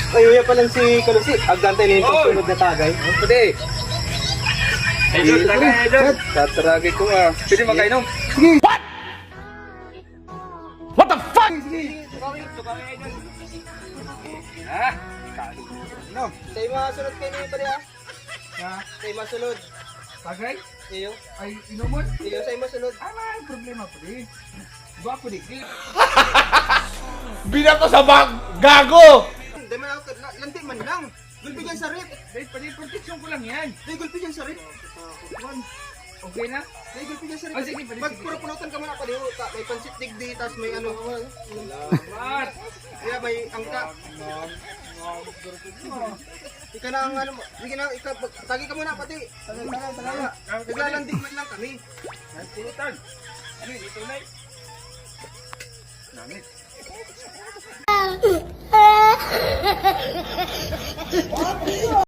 Ay, uya pa lang si Kalusi. Agantay na yung pagsunod na tagay. Pwede. Idol, tagay idol. Tataragay ko ah. Pwede magkainom. Sige. What the fuck? Sige. Ha? No. Sa'yo masunod kayo na yung pari ha. Ha? Sa'yo masunod. Tagay? Iyo. Ay, inuman? Iyo sa'yo masunod. Ay, problema po di. Gwapo di. Binato sa bag! Gago! Hindi man ako, lanti man lang. Gulpi dyan sa rip. Dahil pwede protection ko lang yan. Hindi, gulpi dyan sa rip. Okay na? Hindi, gulpi dyan sa rip. Oh, sige, sige. Magpuro-punutan ka muna pa di. May pansit digdi, tas may ano. What? Kaya may angka. Ika na ang ano mo. Sige na, tagi ka muna pati. Talaga. Naglalanding man lang kami. Pulutan. Ano yun? Ito na eh. Namit.